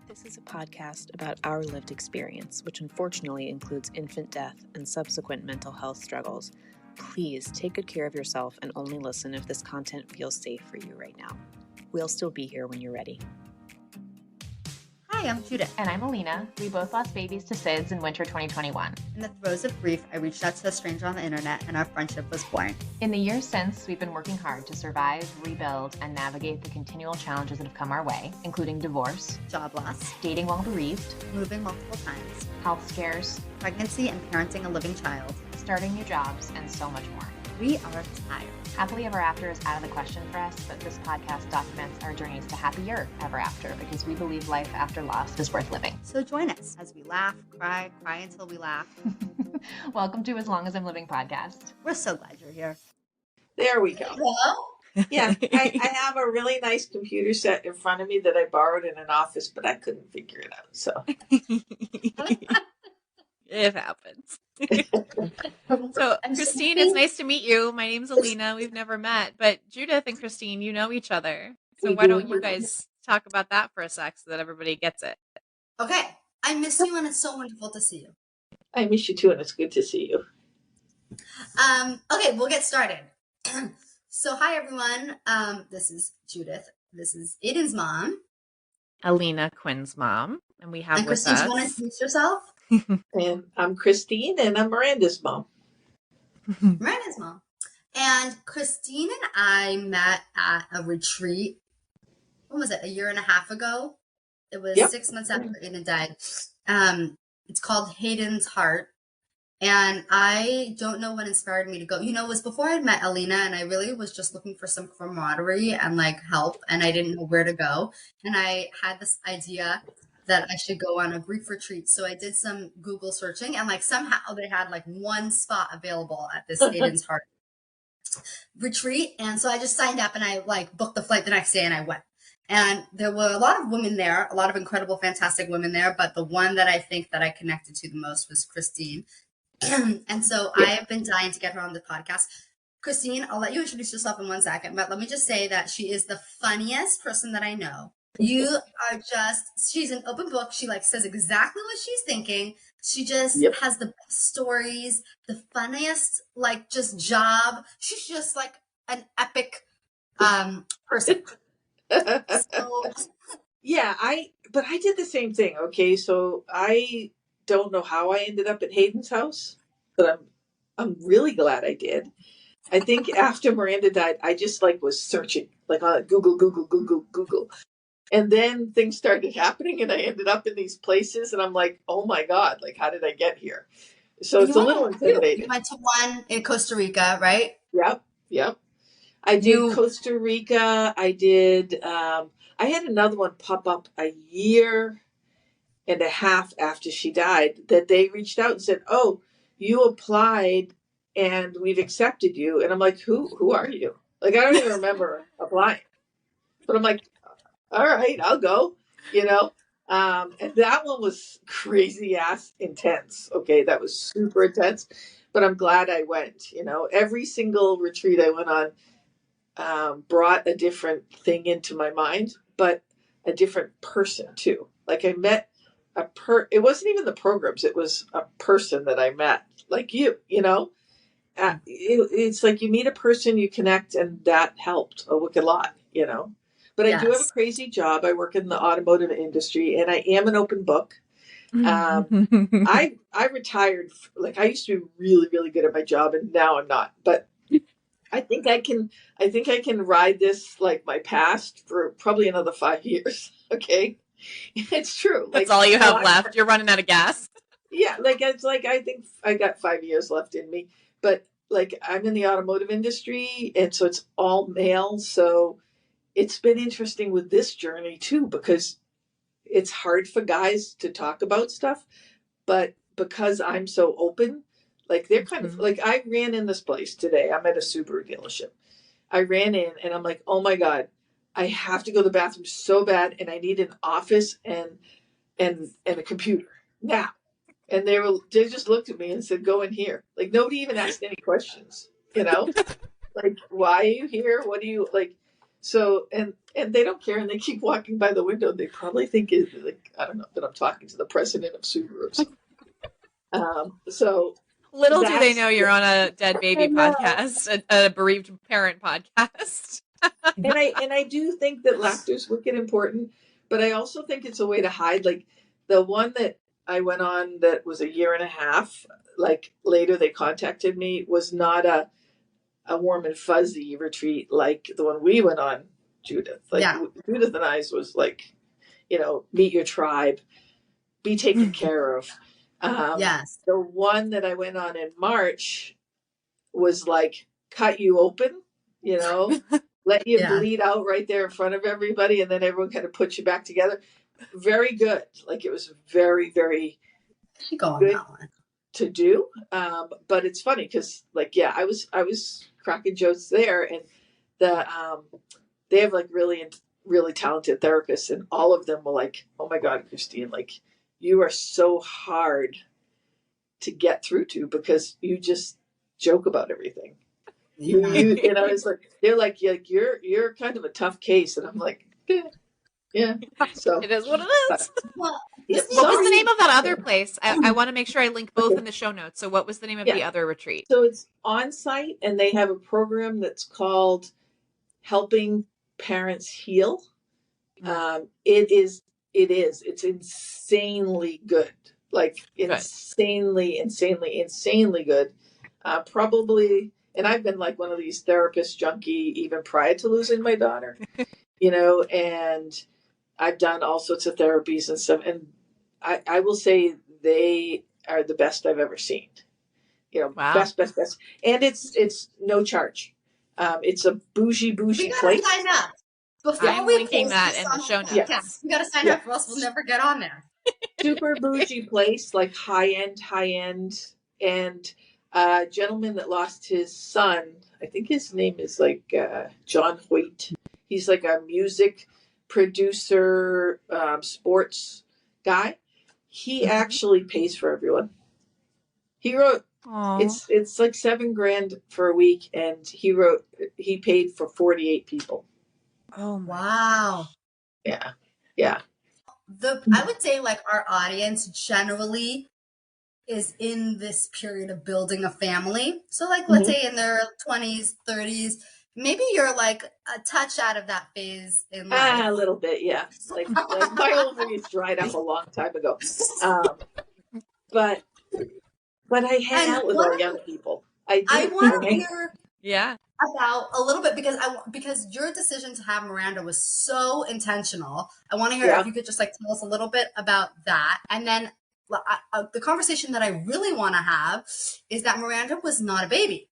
This is a podcast about our lived experience, which unfortunately includes infant death and subsequent mental health struggles. Please take good care of yourself and only listen if this content feels safe for you right now. We'll still be here when you're ready. Hi, I'm Judith. And I'm Alina. We both lost babies to SIDS in winter 2021. In the throes of grief, I reached out to a stranger on the internet and our friendship was born. In the years since, we've been working hard to survive, rebuild, and navigate the continual challenges that have come our way, including divorce, Job loss, dating while bereaved, moving multiple times, health scares, pregnancy and parenting a living child, starting new jobs, and so much more. We are tired. Happily ever after is out of the question for us, but this podcast documents our journeys to happier ever after because we believe life after loss is worth living. So join us as we laugh, cry until we laugh. Welcome to As Long as I'm Living podcast. We're so glad you're here. There we go. Hello? Yeah, I have a really nice computer set in front of me that I borrowed in an office, but I couldn't figure it out. So it happens. So, Christine, it's nice to meet you. My name's Alina. We've never met, but Judith and Christine, you know each other. So why don't you guys talk about that for a sec so that everybody gets it? Okay. I miss you and it's so wonderful to see you. I miss you too, and it's good to see you. Okay, we'll get started. So, hi everyone. This is Judith. This is Aiden's mom. Alina, Quinn's mom, and we have And with Christine, do us. you want to introduce yourself? And I'm Christine, and I'm Miranda's mom. Miranda's mom. And Christine and I met at a retreat. When was it? A year and a half ago. It was 6 months after Aiden died. It's called Hayden's Heart. And I don't know what inspired me to go. You know, it was before I met Alina, and I really was just looking for some camaraderie and like help, and I didn't know where to go. And I had this idea that I should go on a grief retreat. So I did some Google searching, and like somehow they had like one spot available at this Aiden's Heart retreat. And so I just signed up and I like booked the flight the next day and I went. And there were a lot of women there, a lot of incredible, fantastic women there. But the one that I think that I connected to the most was Christine. And so I have been dying to get her on the podcast. Christine, I'll let you introduce yourself in 1 second, but let me just say that she is the funniest person that I know. You are she's an open book. She like says exactly what she's thinking. She just has the best stories, the funniest, like just job. She's just like an epic person. So, Yeah, but I did the same thing. Okay, so I don't know how I ended up at Hayden's house, but I'm really glad I did. I think after Miranda died, I just like was searching like on Google. And then things started happening and I ended up in these places and I'm like, oh my God, like how did I get here? So it's a little intimidating. You went to one in Costa Rica, right? Yep. I did Costa Rica. I did, I had another one pop up a year and a half after she died that they reached out and said, oh, you applied and we've accepted you. And I'm like, who are you? Like, I don't even remember applying, but I'm like, all right, I'll go, you know? And that one was crazy ass intense. Okay. That was super intense, but I'm glad I went, you know, every single retreat I went on, brought a different thing into my mind, but a different person too. Like I met it wasn't even the programs. It was a person that I met like you know, it's like you meet a person, you connect, and that helped a wicked lot, you know? But I do have a crazy job. I work in the automotive industry and I am an open book. I retired. Like I used to be really, really good at my job and now I'm not, but I think I can ride this, like my past for probably another 5 years. Okay. It's true. That's all you have left. You're running out of gas. Yeah. Like, it's like, I think I got 5 years left in me, but like I'm in the automotive industry and so it's all male. So it's been interesting with this journey too, because it's hard for guys to talk about stuff, but because I'm so open, like they're kind of like, I ran in this place today. I'm at a Subaru dealership. I ran in and I'm like, oh my God, I have to go to the bathroom so bad. And I need an office and a computer now. And they just looked at me and said, go in here. Like nobody even asked any questions, you know, like, why are you here? What do you like? So, and they don't care, and they keep walking by the window. They probably think it, like, I don't know, that I'm talking to the president of Subaru or something. So little do they know you're on a dead baby know. podcast, a bereaved parent podcast. And I do think that laughter's wicked important, but I also think it's a way to hide. Like the one that I went on that was a year and a half, like later they contacted me, was not a warm and fuzzy retreat like the one we went on, Judith. Like Judith and I's was like, meet your tribe, be taken care of. Yes. The one that I went on in March was like cut you open, let you bleed out right there in front of everybody, and then everyone kind of puts you back together. Very good. Like it was very, very good to do. But it's funny because, like, I was cracking jokes there, and they have like really, really talented therapists, and all of them were like, "Oh my God, Christine, like you are so hard to get through to because you just joke about everything." It's like they're like you're kind of a tough case, and I'm like, yeah. So it is what it is. Well, what was the name of that other place? I want to make sure I link both in the show notes. So what was the name of the other retreat? So it's on site, and they have a program that's called Helping Parents Heal. It's insanely good. Like insanely good. Probably. And I've been like one of these therapist junkie even prior to losing my daughter, and I've done all sorts of therapies and stuff. And I will say they are the best I've ever seen. Wow. Best. And it's no charge. It's a bougie we place. Sign up. I'm linking that in the show notes. Yeah. We got to sign up, or else we'll never get on there. Super bougie place, like high end. And a gentleman that lost his son, I think his name is like John Hoyt. He's like a music producer, sports guy. He actually pays for everyone. He wrote, it's like $7,000 for a week, and he paid for 48 people. Oh, wow. Yeah. I would say like our audience generally is in this period of building a family. So like, let's say in their 20s, 30s, maybe you're like a touch out of that phase in life. A little bit, yeah. Like my ovaries dried up a long time ago. But I hang out with our young people. I want to hear Yeah. about a little bit, because your decision to have Miranda was so intentional. I want to hear if you could just like tell us a little bit about that. And then the conversation that I really want to have is that Miranda was not a baby.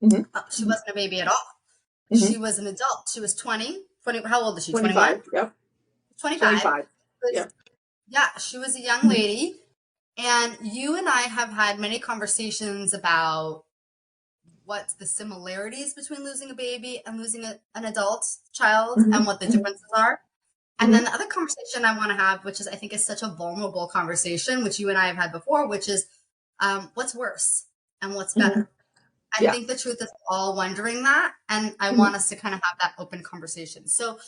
Mm-hmm. She wasn't a baby at all. Mm-hmm. She was an adult. She was 20. How old is she? 25. 21? Yep. 25. Yeah, she was a young lady. And you and I have had many conversations about what's the similarities between losing a baby and losing an adult child, mm-hmm. and what the differences are. And mm-hmm. then the other conversation I want to have, which is I think is such a vulnerable conversation, which you and I have had before, which is what's worse and what's better. Mm-hmm. I think the truth is all wondering that. And I mm-hmm. want us to kind of have that open conversation. So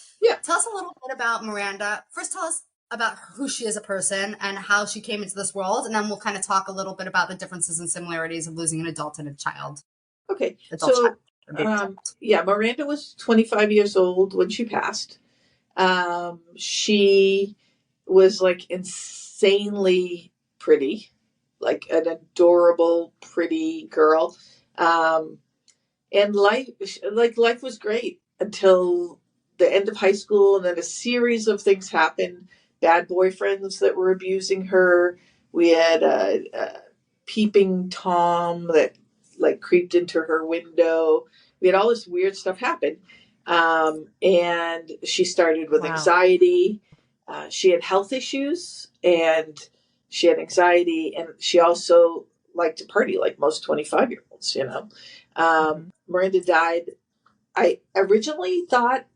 tell us a little bit about Miranda. First, tell us about who she is as a person and how she came into this world. And then we'll kind of talk a little bit about the differences and similarities of losing an adult and a child. Okay. Miranda was 25 years old when she passed. She was like insanely pretty, like an adorable, pretty girl. And life was great until the end of high school. And then a series of things happened. Bad boyfriends that were abusing her. We had a peeping Tom that like creeped into her window. We had all this weird stuff happen. And she started with anxiety. She had health issues and she had anxiety, and she also liked to party like most 25-year-olds, Miranda died. I originally thought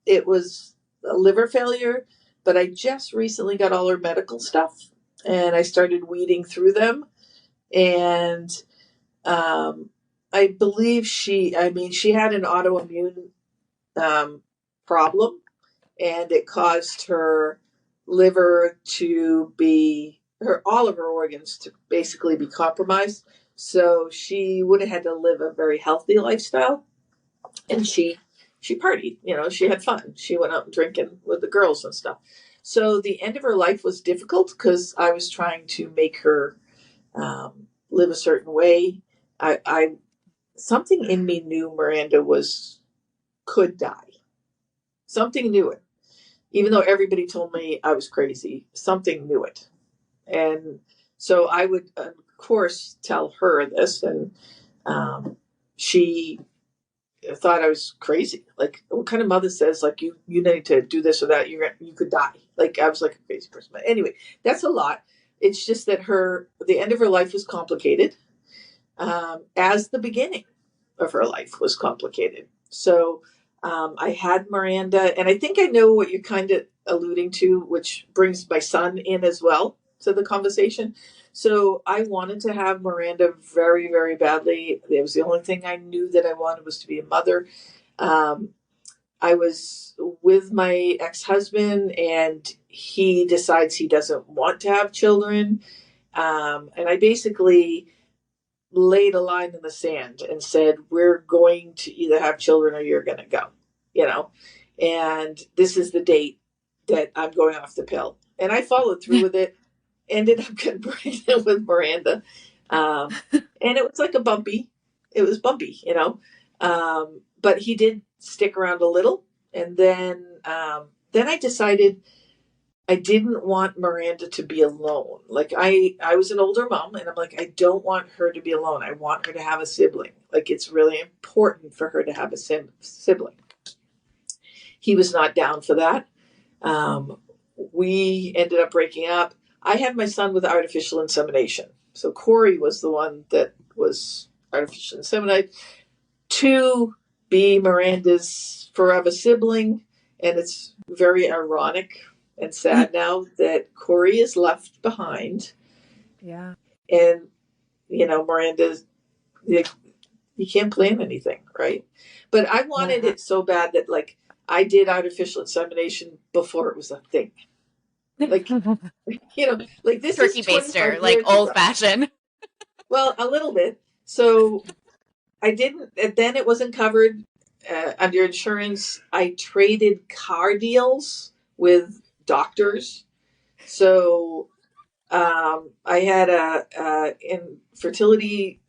it was a liver failure, but I just recently got all her medical stuff and I started weeding through them. And I believe she had an autoimmune problem, and it caused her liver to be all of her organs to basically be compromised. So she would have had to live a very healthy lifestyle, and she partied. She had fun. She went out drinking with the girls and stuff. So the end of her life was difficult because I was trying to make her live a certain way. I something in me knew Miranda could die. Something knew it. Even though everybody told me I was crazy, something knew it. And so I would, of course, tell her this, and she thought I was crazy. Like, what kind of mother says, like, you need to do this or that, you could die? Like, I was like a crazy person. But anyway, that's a lot. It's just that the end of her life was complicated, as the beginning of her life was complicated. So I had Miranda, and I think I know what you're kind of alluding to, which brings my son in as well to the conversation. So I wanted to have Miranda very, very badly. It was the only thing I knew that I wanted, was to be a mother. I was with my ex-husband, and he decides he doesn't want to have children. And I basically laid a line in the sand and said, we're going to either have children or you're going to go, and this is the date that I'm going off the pill. And I followed through with it, ended up getting pregnant with Miranda. And it was like it was bumpy, but he did stick around a little. And then I decided I didn't want Miranda to be alone. Like, I was an older mom, and I'm like, I don't want her to be alone. I want her to have a sibling. Like, it's really important for her to have a sibling. He was not down for that. We ended up breaking up. I had my son with artificial insemination. So Corey was the one that was artificial inseminated to be Miranda's forever sibling. And it's very ironic and sad now that Corey is left behind. Yeah. And, Miranda's, you can't plan anything, right? But I wanted it so bad that, like, I did artificial insemination before it was a thing. Like, like this turkey is baster, like old fashioned. Well, a little bit. So I didn't, and then it wasn't covered under insurance. I traded car deals with doctors. So I had a infertility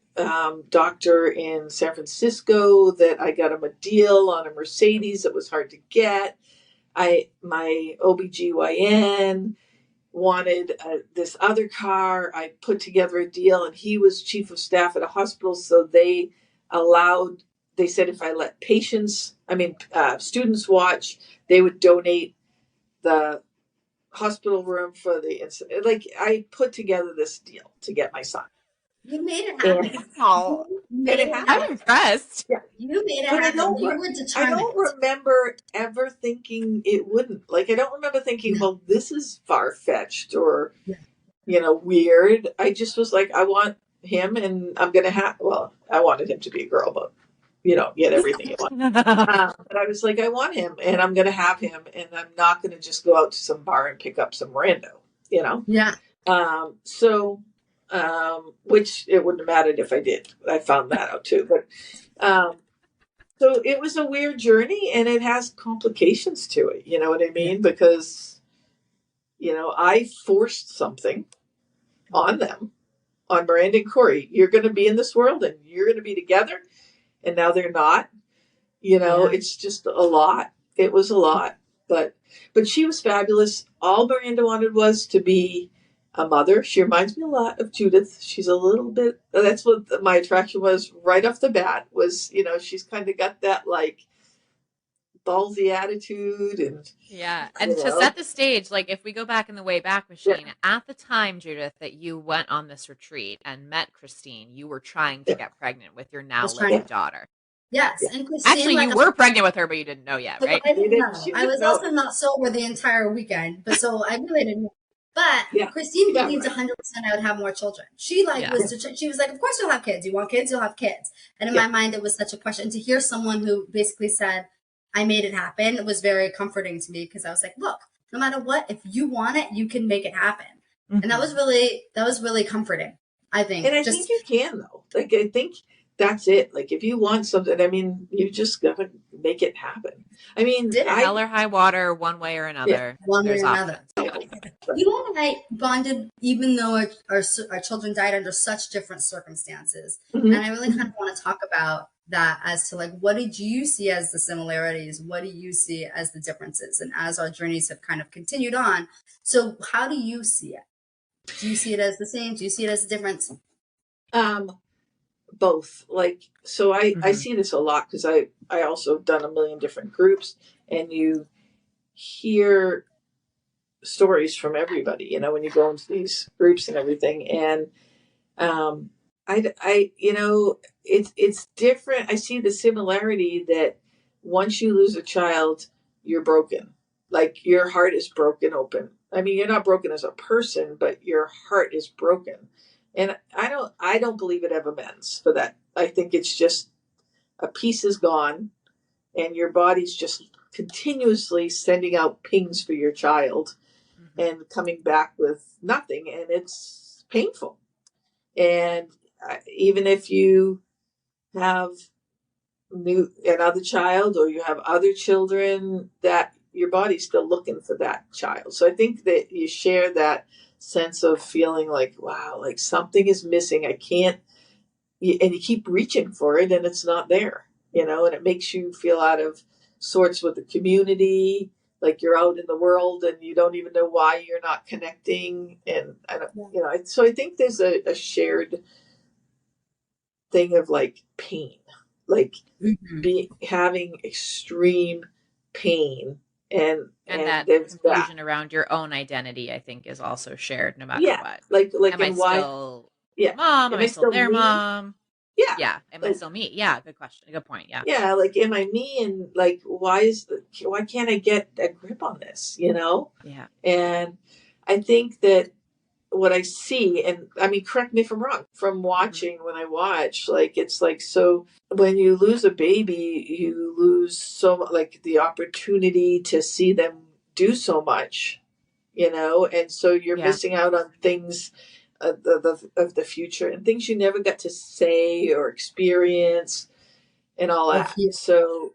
doctor in San Francisco that I got him a deal on a Mercedes that was hard to get. My OBGYN wanted this other car. I put together a deal, and he was chief of staff at a hospital. So they said if I let students watch, they would donate the hospital room for the incident. Like, I put together this deal to get my son. You made it happen. I'm impressed. Yeah. You made it happen. You were determined. I don't remember ever thinking it wouldn't. Like, I don't remember thinking, well, this is far-fetched or, weird. I just was like, I want him, and I'm going to I wanted him to be a girl, but, get everything you want. But I was like, I want him, and I'm going to have him, and I'm not going to just go out to some bar and pick up some rando, Yeah. Which it wouldn't have mattered if I did. I found that out too. But so it was a weird journey, and it has complications to it. You know what I mean? Because, I forced something on them, on Miranda and Corey. You're going to be in this world, and you're going to be together. And now they're not. It's just a lot. It was a lot. But she was fabulous. All Miranda wanted was to be a mother. She reminds me a lot of Judith. She's a little bit, that's what my attraction was right off the bat, was, she's kind of got that, like, ballsy attitude. And to set the stage, like, if we go back in the Wayback Machine, at the time, Judith, that you went on this retreat and met Christine, you were trying to get pregnant with your now living daughter. Yes, and Christine, actually, you were pregnant with her, but you didn't know yet, right? I didn't know. I was also not sober the entire weekend, but so I really didn't know. But Christine believes 100% I would have more children. She she was like, of course you'll have kids. You want kids, you'll have kids. And in my mind, it was such a question to hear someone who basically said, I made it happen. It was very comforting to me because I was like, look, no matter what, if you want it, you can make it happen. And that was really comforting, I think. And I think you can, though. Like, I think that's it. Like, if you want something, I mean, you just gotta make it happen. I mean, hell or high water, one way or another. One way or options. another. You and I bonded, even though our children died under such different circumstances. And I really kind of want to talk about that as to like, what did you see as the similarities? What do you see as the differences? And as our journeys have kind of continued on, so how do you see it? Do you see it as the same? Do you see it as a difference? Both. Like, so I see this a lot because I also have done a million different groups, and you hear stories from everybody, you know, when you go into these groups and everything. And I you know, it's different. I see the similarity that once you lose a child, you're broken. Like, your heart is broken open. I mean, you're not broken as a person, but your heart is broken. And I don't believe it ever mends for that. I think it's just a piece is gone, and your body's just continuously sending out pings for your child and coming back with nothing, and it's painful. And even if you have another child, or you have other children, that your body's still looking for that child. So I think that you share that sense of feeling like, wow, like something is missing. I can't, and you keep reaching for it, and it's not there, you know, and it makes you feel out of sorts with the community. Like, you're out in the world and you don't even know why you're not connecting. And I don't, you know, so I think there's a shared thing of like pain, like having extreme pain, and that confusion around your own identity, I think, is also shared no matter what. Like, am I still mom? Am I still their mom? Yeah. Am I still me? Yeah. Good question. Good point. Yeah. Yeah. Like, am I me? And like, why can't I get a grip on this? You know? Yeah. And I think that what I see, and I mean, correct me if I'm wrong, from watching, when I watch, like, it's like, so when you lose a baby, you lose like the opportunity to see them do so much, you know? And so you're missing out on things of the future, and things you never got to say or experience and all that. So,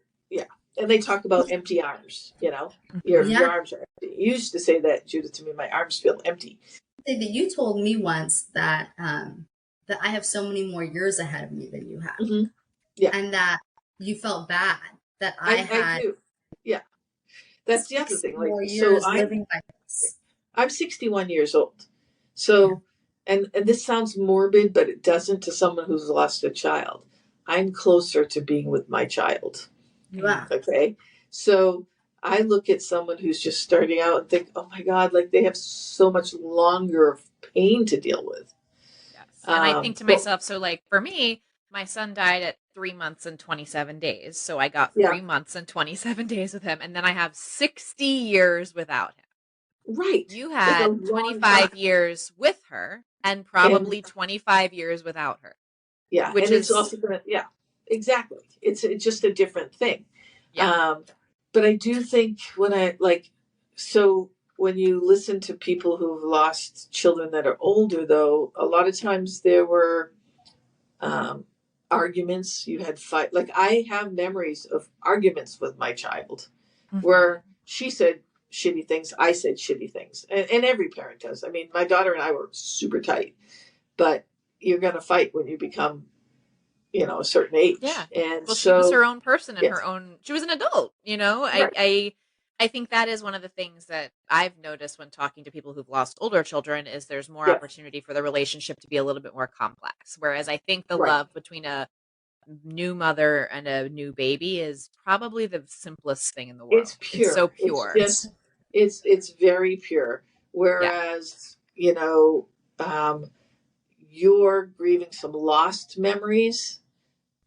and they talk about empty arms, you know, your arms are empty. You used to say that, Judith, to me, my arms feel empty. That you told me once that that I have so many more years ahead of me than you have. And that you felt bad that I do. Yeah. That's the other thing. Like, so I'm 61 years old. So, and this sounds morbid, but it doesn't to someone who's lost a child. I'm closer to being with my child. Wow. Okay. So I look at someone who's just starting out and think, oh my God, like they have so much longer of pain to deal with. Yes. And I think to myself, so like for me, my son died at 3 months and 27 days. So I got 3 months and 27 days with him. And then I have 60 years without him. Right. You had 25 years with her and probably 25 years without her. Yeah. Which is also going to, exactly. It's just a different thing. Yeah. But I do think when you listen to people who've lost children that are older, though, a lot of times there were arguments. You had fight. Like, I have memories of arguments with my child where she said shitty things, I said shitty things. And every parent does. I mean, my daughter and I were super tight. But you're going to fight when you become, you know, a certain age. Yeah. And well, she was her own person and her own, she was an adult, you know, Right. I think that is one of the things that I've noticed when talking to people who've lost older children is there's more opportunity for the relationship to be a little bit more complex. Whereas I think the love between a new mother and a new baby is probably the simplest thing in the world. It's pure. It's so pure. It's very pure. Whereas, you know, you're grieving some lost memories.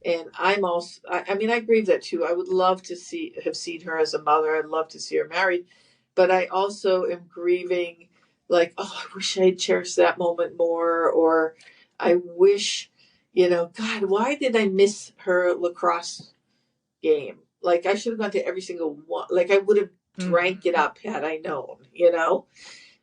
And I'm also, I mean, I grieve that too. I would love to have seen her as a mother. I'd love to see her married. But I also am grieving, like, oh, I wish I had cherished that moment more. Or I wish, you know, God, why did I miss her lacrosse game? Like I should have gone to every single one. Like I would have drank it up had I known,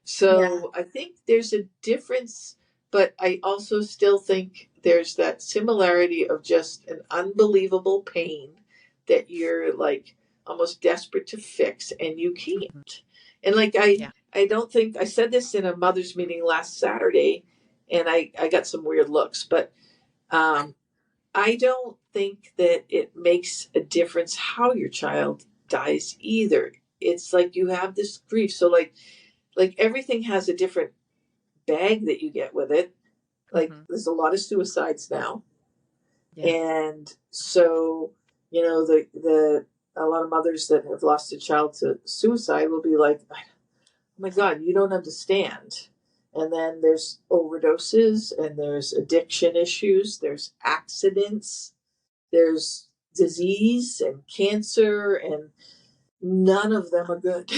So I think there's a difference, but I also still think there's that similarity of just an unbelievable pain that you're like almost desperate to fix and you can't. And like I don't think I said this in a mother's meeting last Saturday, and I got some weird looks, but I don't think that it makes a difference how your child dies either. It's like you have this grief. So like everything has a different bag that you get with it. Like there's a lot of suicides now. Yeah. And so, the a lot of mothers that have lost a child to suicide will be like, oh my God, you don't understand. And then there's overdoses and there's addiction issues, there's accidents, there's disease and cancer, and none of them are good.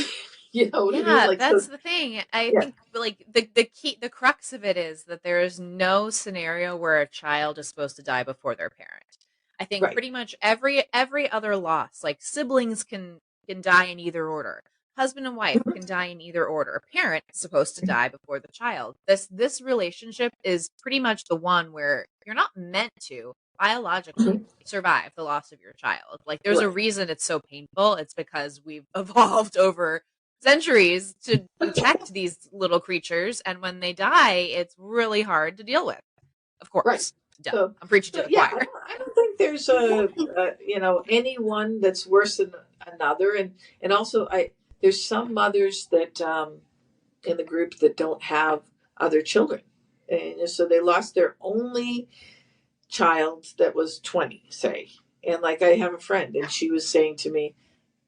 You know what I mean? Like, that's the thing. I think like the crux of it is that there is no scenario where a child is supposed to die before their parent. I think pretty much every other loss, like siblings can die in either order. Husband and wife can die in either order. A parent is supposed to die before the child. This relationship is pretty much the one where you're not meant to biologically survive the loss of your child. Like there's a reason it's so painful. It's because we've evolved over centuries to protect these little creatures, and when they die, it's really hard to deal with. Of course. So, I'm preaching to the choir. I don't think there's anyone that's worse than another, and also there's some mothers that in the group that don't have other children, and so they lost their only child that was 20, say, and like I have a friend, and she was saying to me,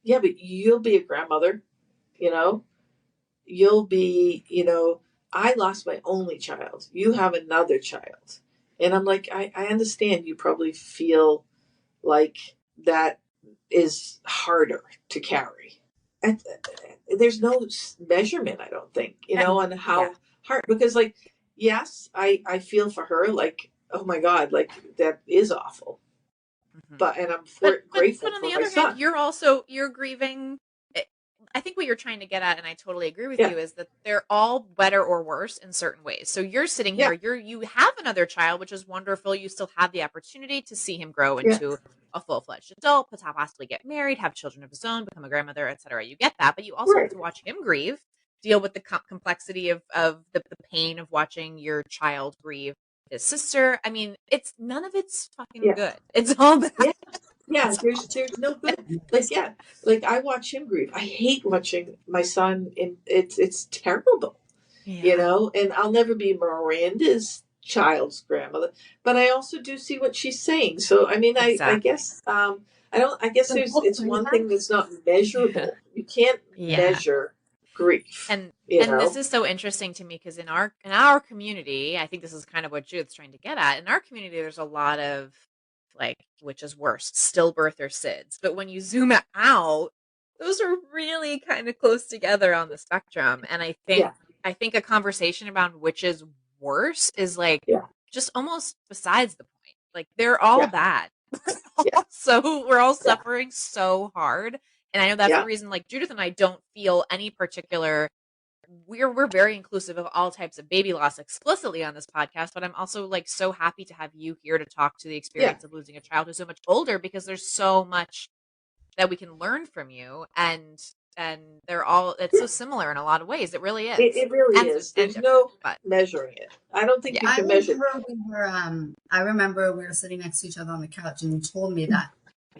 "Yeah, but you'll be a grandmother, you'll be, I lost my only child. You have another child." And I'm like, I understand you probably feel like that is harder to carry. And there's no measurement, I don't think, on how hard, because like, yes, I feel for her, like, oh my God, like that is awful. But, and I'm grateful but on for the my other son. hand, you're grieving. I think what you're trying to get at, and I totally agree with you, is that they're all better or worse in certain ways. So you're sitting here, you have another child, which is wonderful. You still have the opportunity to see him grow into a full-fledged adult, possibly get married, have children of his own, become a grandmother, etc. You get that, but you also have to watch him grieve, deal with the complexity of the pain of watching your child grieve his sister. I mean, none of it's fucking good. It's all bad. Yeah, there's no good. Like I watch him grieve. I hate watching my son, and it's terrible, And I'll never be Miranda's child's grandmother, but I also do see what she's saying. So I mean, I guess I guess it's one thing that's not measurable. You can't measure grief, and this is so interesting to me because in our community, I think this is kind of what Judith's trying to get at. In our community, there's a lot of like, which is worse, stillbirth or SIDS. But when you zoom it out, those are really kind of close together on the spectrum. And I think a conversation around which is worse is like just almost besides the point. Like they're all bad. So we're all suffering so hard. And I know that's the reason like Judith and I don't feel any particular we're very inclusive of all types of baby loss explicitly on this podcast, but I'm also like so happy to have you here to talk to the experience of losing a child who's so much older, because there's so much that we can learn from you, and they're all it's so similar in a lot of ways. It really is. It really is. There's no measuring it. I don't think you can measure. I remember we were sitting next to each other on the couch, and you told me that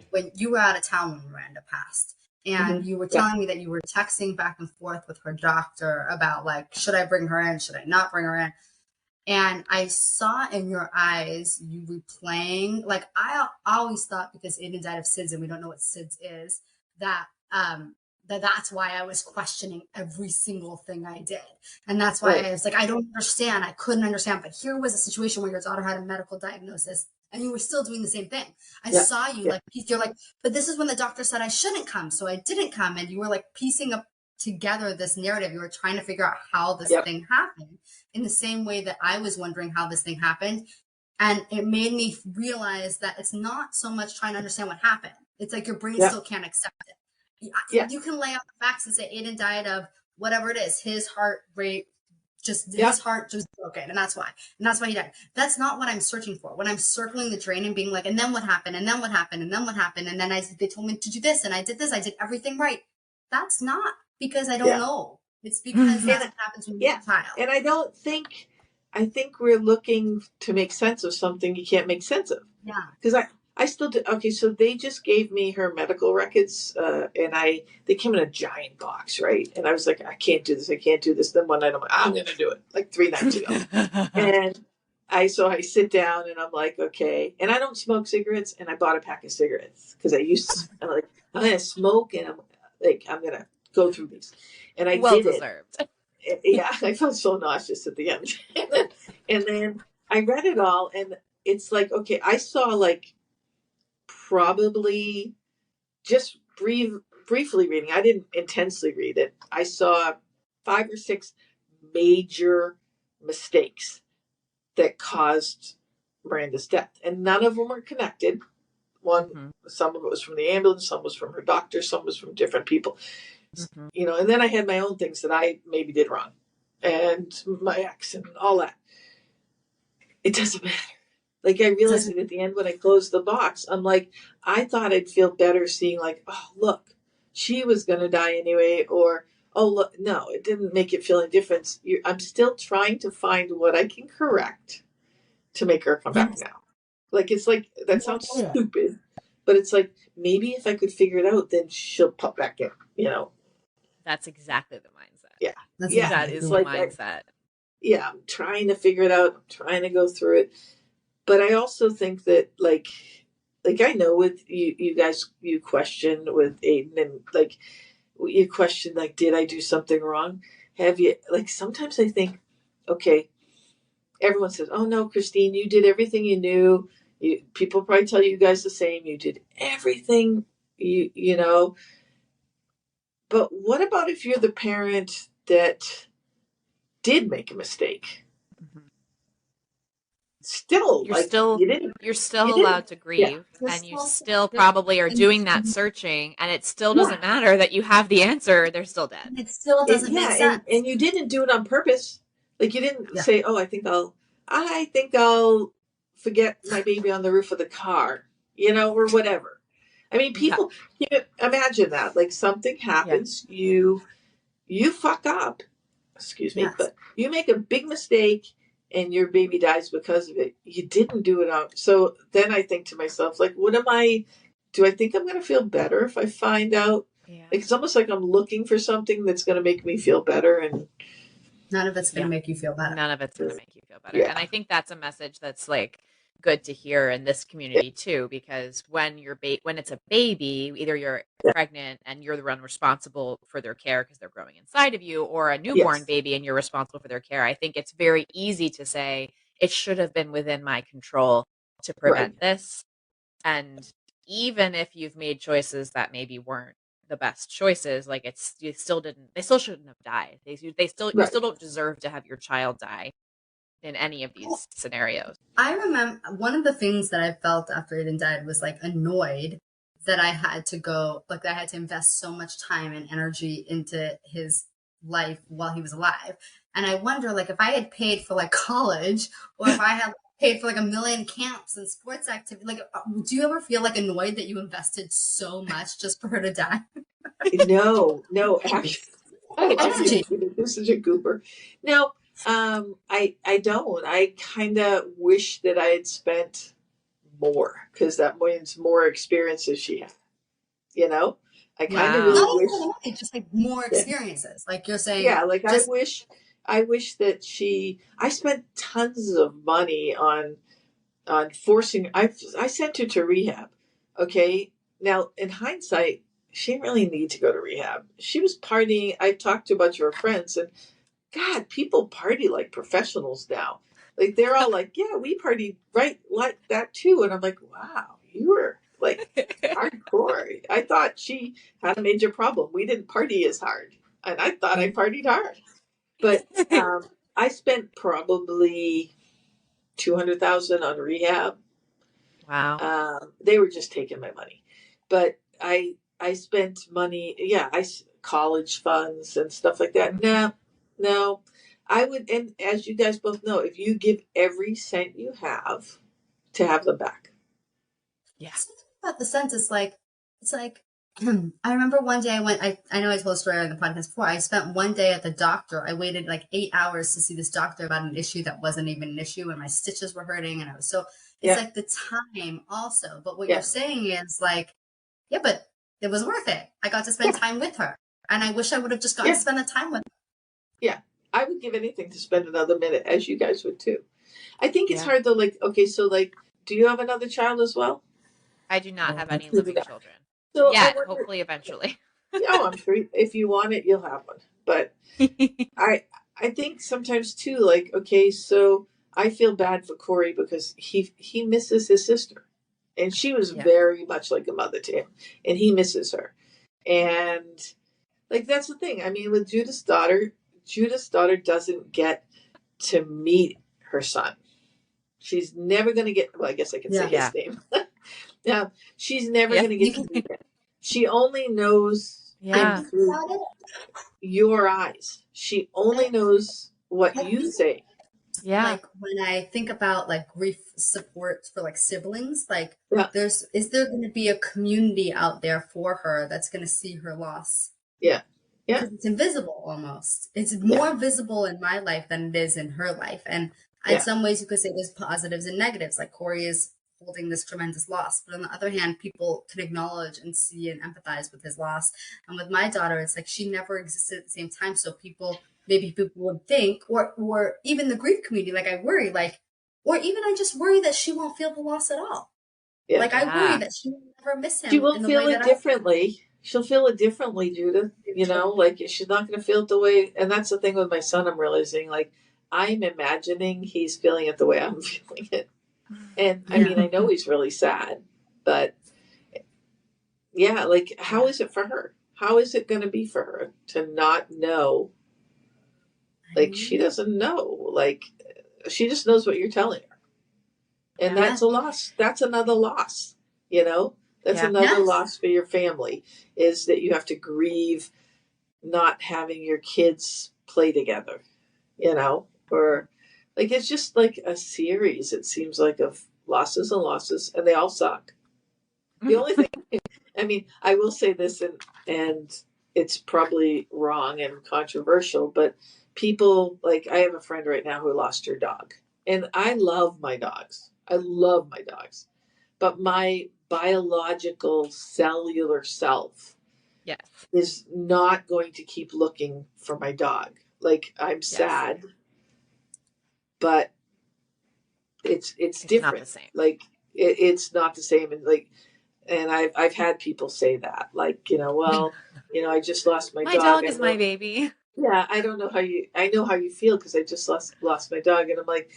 when you were out of town when Miranda passed. And you were telling me that you were texting back and forth with her doctor about like, should I bring her in? Should I not bring her in? And I saw in your eyes, you replaying, like I always thought, because Aiden died of SIDS and we don't know what SIDS is, that that's why I was questioning every single thing I did. And that's why I was like, I don't understand. I couldn't understand. But here was a situation where your daughter had a medical diagnosis and you were still doing the same thing. I saw you like, you're like, but this is when the doctor said I shouldn't come. So I didn't come. And you were like piecing up together this narrative. You were trying to figure out how this thing happened in the same way that I was wondering how this thing happened. And it made me realize that it's not so much trying to understand what happened. It's like your brain Yeah. still can't accept it. Yeah. You can lay out the facts and say Aiden died of whatever it is, his heart rate, just Yeah. his heart just broken, and that's why he died. That's not what I'm searching for. When I'm circling the drain and being like, and then what happened, and then what happened, and then what happened, and then they told me to do this, and I did this, I did everything right. That's not because I don't know. It's because that's what happens when you're a child. And I think we're looking to make sense of something you can't make sense of. Yeah. Because I still do. Okay, so they just gave me her medical records, and they came in a giant box, right? And I was like, I can't do this. Then one night I'm like, I'm going to do it, like 3 nights ago. And I sit down and I'm like, okay. And I don't smoke cigarettes, and I bought a pack of cigarettes because I'm like, I'm going to smoke, and I'm going to go through these. And I well did deserved. Yeah, I felt so nauseous at the end. And then I read it all, and it's like, okay, I saw like probably just briefly reading. I didn't intensely read it. I saw 5 or 6 major mistakes that caused Miranda's death, and none of them were connected. Some of it was from the ambulance, some was from her doctor, some was from different people. And then I had my own things that I maybe did wrong, and my ex and all that. It doesn't matter. Like, I realized it at the end when I closed the box. I'm like, I thought I'd feel better seeing like, oh, look, she was going to die anyway. Or, oh, look, no, it didn't make it feel any difference. I'm still trying to find what I can correct to make her come back now. Like, it's like, that sounds stupid, but it's like, maybe if I could figure it out, then she'll pop back in, That's exactly the mindset. Yeah. That is the mindset. I'm trying to figure it out. I'm trying to go through it. But I also think that, like I know with you guys, you question with Aiden, and like you question, like, did I do something wrong? Have you, like, sometimes I think, okay, everyone says, oh no, Christine, you did everything you knew. People probably tell you guys the same. You did everything, you know. But what about if you're the parent that did make a mistake? Still, you're still allowed to grieve, and you still probably are doing that searching, and it still doesn't matter that you have the answer. They're still dead. It still doesn't make sense. And you didn't do it on purpose. Like, you didn't say, oh, I think I'll forget my baby on the roof of the car, or whatever. I mean, people, imagine that. Like, something happens, you fuck up, excuse me, but you make a big mistake, and your baby dies because of it. You didn't do it out. So then I think to myself, like, do I think I'm going to feel better if I find out? Yeah. It's almost like I'm looking for something that's going to make me feel better. And none of it's going to make you feel better. None of it's going to make you feel better. Yeah. And I think that's a message that's like good to hear in this community too, because when it's a baby, either you're pregnant and you're the one responsible for their care because they're growing inside of you, or a newborn baby and you're responsible for their care. I think it's very easy to say it should have been within my control to prevent this. And even if you've made choices that maybe weren't the best choices, like they still shouldn't have died. You still don't deserve to have your child die in any of these scenarios. I remember one of the things that I felt after Aiden died was like annoyed that I had to invest so much time and energy into his life while he was alive. And I wonder, like, if I had paid for like college, or if I had paid for like 1 million camps and sports activities, like, do you ever feel like annoyed that you invested so much just for her to die? No, actually, you're such a goober. No. I don't. I kind of wish that I had spent more, because that means more experiences she had. I kind of really wish. Just like more experiences, like you're saying. Yeah, like I wish that I spent tons of money on forcing. I sent her to rehab. Okay, now in hindsight, she didn't really need to go to rehab. She was partying. I talked to a bunch of her friends, and God, people party like professionals now. Like, they're all like, yeah, we partied right like that too. And I'm like, wow, you were like hardcore. I thought she had a major problem. We didn't party as hard. And I thought I partied hard. But I spent probably $200,000 on rehab. Wow. They were just taking my money. but I spent money. Yeah, college funds and stuff like that. No, I would. And as you guys both know, if you give every cent you have to have them back. Yeah. Something about the sense, it's like I remember one day I know I told a story on the podcast before. I spent one day at the doctor. I waited like 8 hours to see this doctor about an issue that wasn't even an issue, and my stitches were hurting, and I was so. It's like the time also. But what you're saying is like, yeah, but it was worth it. I got to spend time with her, and I wish I would have just gotten to spend the time with her. Yeah, I would give anything to spend another minute, as you guys would too. I think it's hard though. Like, okay, so like, do you have another child as well? I do not have any living children. So yeah, hopefully eventually. I'm sure if you want it, you'll have one. But I think sometimes too, like, okay, so I feel bad for Corey because he misses his sister. And she was very much like a mother to him. And he misses her. And like, that's the thing. I mean, with Judith's daughter doesn't get to meet her son. She's never going to get, well, I guess I can say his name. Now, she's never going to get to meet him. She only knows through your eyes. She only knows what you say. Yeah. Like when I think about like grief support for like siblings, like is there going to be a community out there for her that's going to see her loss? Yeah. Yeah. Because it's invisible almost. It's more visible in my life than it is in her life. And in some ways you could say there's positives and negatives. Like Corey is holding this tremendous loss. But on the other hand, people could acknowledge and see and empathize with his loss. And with my daughter, it's like she never existed at the same time. So maybe people would think, or even the grief community, like I worry, like, or even I just worry that she won't feel the loss at all. Yeah. Like I worry that she will never miss him. She will feel it differently. She'll feel it differently, Judith. You know, like she's not going to feel it the way, and that's the thing with my son, I'm realizing, like, I'm imagining he's feeling it the way I'm feeling it. And I mean, I know he's really sad, but like, how is it for her? How is it going to be for her to not know? Like, she doesn't know. Like, she just knows what you're telling her. And that's a loss. That's another loss, you know? That's another loss for your family, is that you have to grieve not having your kids play together, you know? Or, like, it's just like a series, it seems like, of losses and losses, and they all suck. The only thing, I mean, I will say this, and it's probably wrong and controversial, but people, like, I have a friend right now who lost her dog. And I love my dogs. But my biological cellular self is not going to keep looking for my dog. Like, I'm sad, but it's different. Not the same. Like, it's not the same. And like, and I've had people say that, like, you know, well, you know, I just lost my dog. My dog is my baby. Yeah, I don't know I know how you feel because I just lost my dog. And I'm like,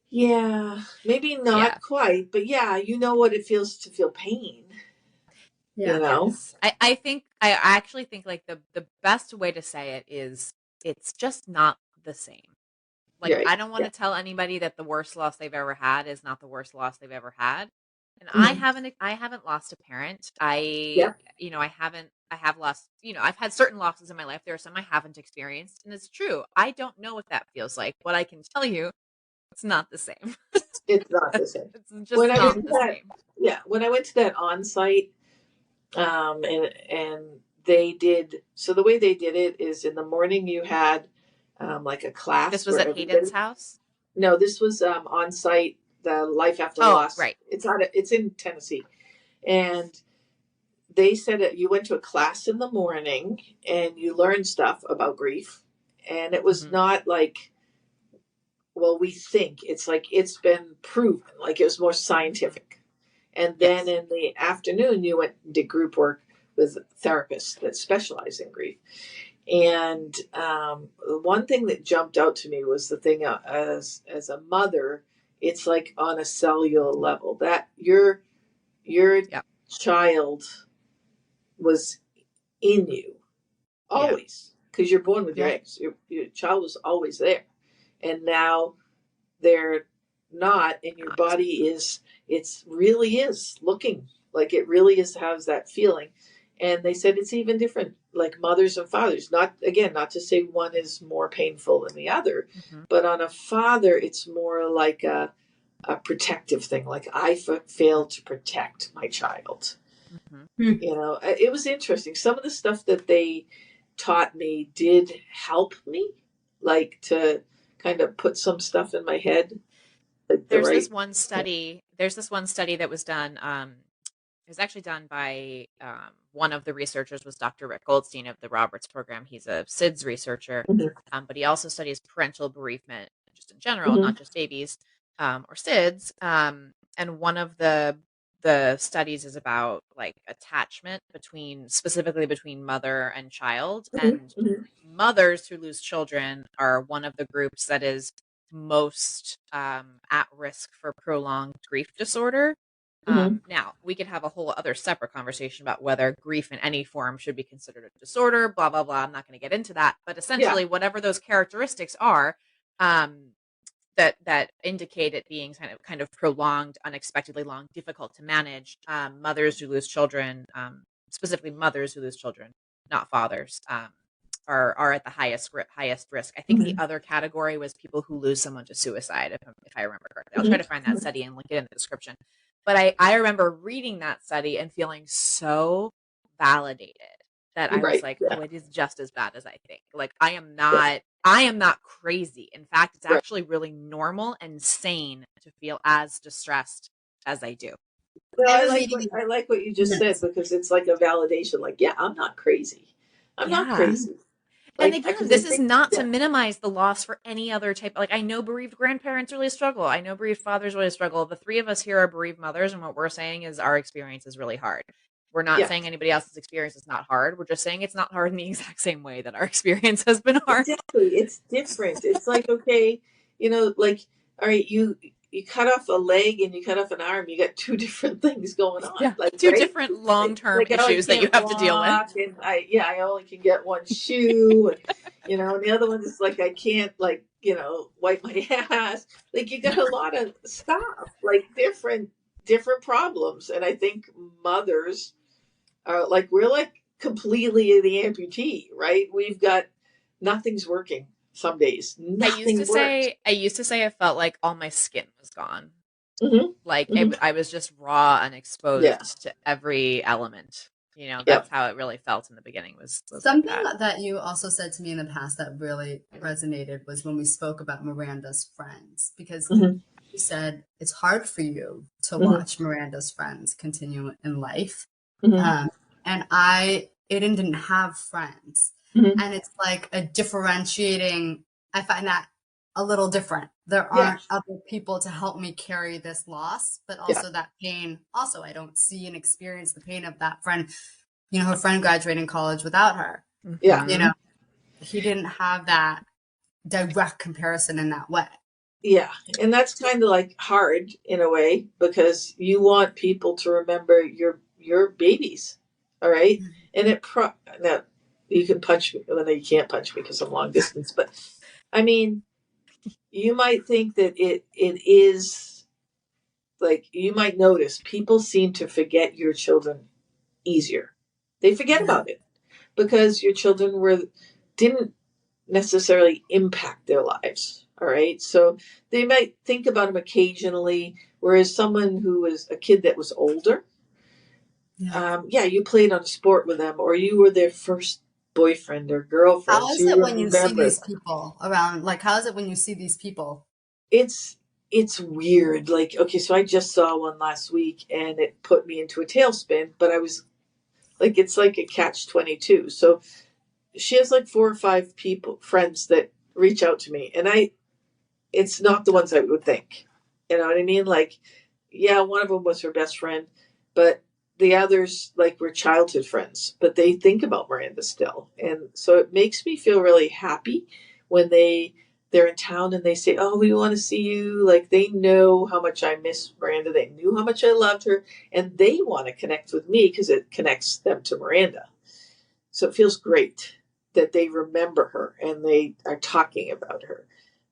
yeah, maybe not quite, but you know what it feels to feel pain. Yeah. You know? Yes. I actually think like the best way to say it is it's just not the same. Like, I don't want to tell anybody that the worst loss they've ever had is not the worst loss they've ever had. And I haven't lost a parent. I have lost, you know, I've had certain losses in my life. There are some I haven't experienced. And it's true. I don't know what that feels like. What I can tell you, it's not the same. It's not the same. It's just not the same. Yeah. When I went to that on-site, and they did, so the way they did it is in the morning you had like a class. This was at Hayden's house? No, this was on-site, the Life After Loss. Right. It's in Tennessee. And they said that you went to a class in the morning and you learned stuff about grief. And it was not like, well, we think. It's like, it's been proven. Like, it was more scientific. And then in the afternoon, you went and did group work with therapists that specialize in grief. And one thing that jumped out to me was the thing as a mother, it's like on a cellular level that your child was in you always, because you're born with your eggs. Your child was always there, and now they're not, and your body really is looking Like it really has that feeling. And they said it's even different, like mothers and fathers. Not to say one is more painful than the other, but on a father, it's more like a protective thing. Like I failed to protect my child. You know, it was interesting. Some of the stuff that they taught me did help me, like to kind of put some stuff in my head. Like There's this one study that was done. It was actually done by one of the researchers was Dr. Rick Goldstein of the Roberts program. He's a SIDS researcher, but he also studies parental bereavement just in general, not just babies or SIDS. And one of the studies is about like attachment specifically between mother and child, and mothers who lose children are one of the groups that is most at risk for prolonged grief disorder. Now, we could have a whole other separate conversation about whether grief in any form should be considered a disorder, blah, blah, blah. I'm not going to get into that. But essentially, whatever those characteristics are that indicate it being kind of prolonged, unexpectedly long, difficult to manage, mothers who lose children, specifically mothers who lose children, not fathers, are at the highest risk. I think the other category was people who lose someone to suicide, if I remember correctly. I'll try to find that study and link it in the description. But I remember reading that study and feeling so validated that I was like, oh, it is just as bad as I think. Like I am not crazy. In fact, it's actually really normal and sane to feel as distressed as I do. Well, I like what you just said, because it's like a validation. Like, yeah, I'm not crazy. I'm not crazy. Like, and again, this is not to minimize the loss for any other type. Like, I know bereaved grandparents really struggle. I know bereaved fathers really struggle. The three of us here are bereaved mothers, and what we're saying is our experience is really hard. We're not saying anybody else's experience is not hard. We're just saying it's not hard in the exact same way that our experience has been hard. Exactly. It's different. It's like, okay, you know, like, all right, you cut off a leg and you cut off an arm, you got two different things going on. Yeah, like two different long-term issues that you have to deal with. And I only can get one shoe, and, you know, and the other one is like, I can't, like, you know, wipe my ass. Like you got a lot of stuff, like different problems. And I think mothers are like, we're like completely the amputee, right? We've got, nothing's working. Some days, I used to say I felt like all my skin was gone. Like I was just raw and exposed to every element. You know, that's how it really felt in the beginning. Was something like that you also said to me in the past that really resonated was when we spoke about Miranda's friends, because you said it's hard for you to watch Miranda's friends continue in life, and I didn't have friends. And it's like a differentiating, I find that a little different. There aren't other people to help me carry this loss, but also that pain. Also, I don't see and experience the pain of that friend, you know, her friend graduating college without her. Yeah. You know, he didn't have that direct comparison in that way. Yeah. And that's kind of like hard in a way, because you want people to remember your babies. All right. And now, you can punch me. Well, no, you can't punch me because I'm long distance. But I mean, you might think that it is like, you might notice people seem to forget your children easier. They forget about it because your children didn't necessarily impact their lives. All right. So they might think about them occasionally, whereas someone who was a kid that was older, you played on a sport with them, or you were their first boyfriend or girlfriend. How is it when you see these people around? Like, how is it when you see these people? It's weird. Like, okay, so I just saw one last week and it put me into a tailspin, but I was like, it's like a catch-22. So she has like 4 or 5 friends that reach out to me, and it's not the ones I would think. You know what I mean? Like, yeah, one of them was her best friend, but the others, like, were childhood friends, but they think about Miranda still. And so it makes me feel really happy when they're in town and they say, oh, we want to see you. Like, they know how much I miss Miranda. They knew how much I loved her, and they want to connect with me because it connects them to Miranda. So it feels great that they remember her and they are talking about her.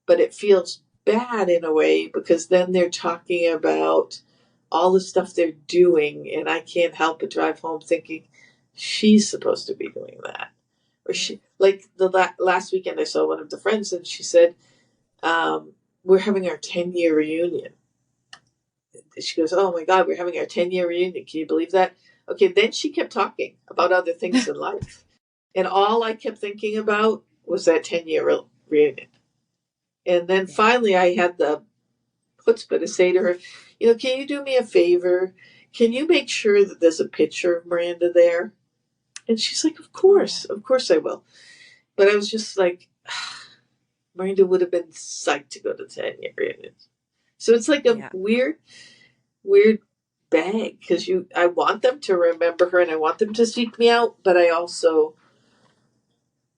But it feels bad in a way, because then they're talking about all the stuff they're doing, and I can't help but drive home thinking she's supposed to be doing that. Or she, like the last weekend I saw one of the friends and she said, we're having our 10-year reunion. She goes, oh my God, we're having our 10-year reunion. Can you believe that? Okay, then she kept talking about other things in life. And all I kept thinking about was that 10-year reunion. And then finally I had the chutzpah to say to her, can you do me a favor? Can you make sure that there's a picture of Miranda there? And she's like, of course I will. But I was just like, Miranda would have been psyched to go to the 10-year reunion. So it's like a weird bag, because I want them to remember her and I want them to seek me out, but I also,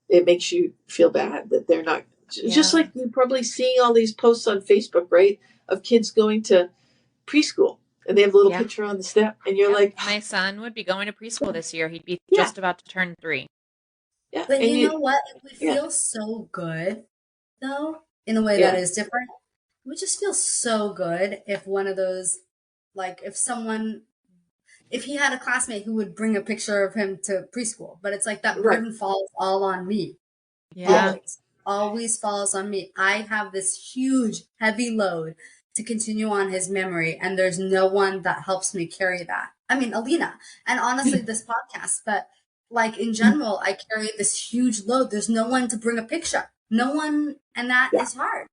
it makes you feel bad that they're not, just like you're probably seeing all these posts on Facebook, right, of kids going to preschool and they have a little picture on the step and you're like, my son would be going to preschool this year. He'd be just about to turn 3. Yeah. But you know what? It would feel so good, though, in a way that is different. It would just feel so good if one of those, like, if he had a classmate who would bring a picture of him to preschool, but it's like that burden falls all on me. Yeah. Always falls on me. I have this huge, heavy load to continue on his memory, and there's no one that helps me carry that. I mean, Alina, and honestly, this podcast, but like in general, I carry this huge load. There's no one to bring a picture. No one, and that is hard.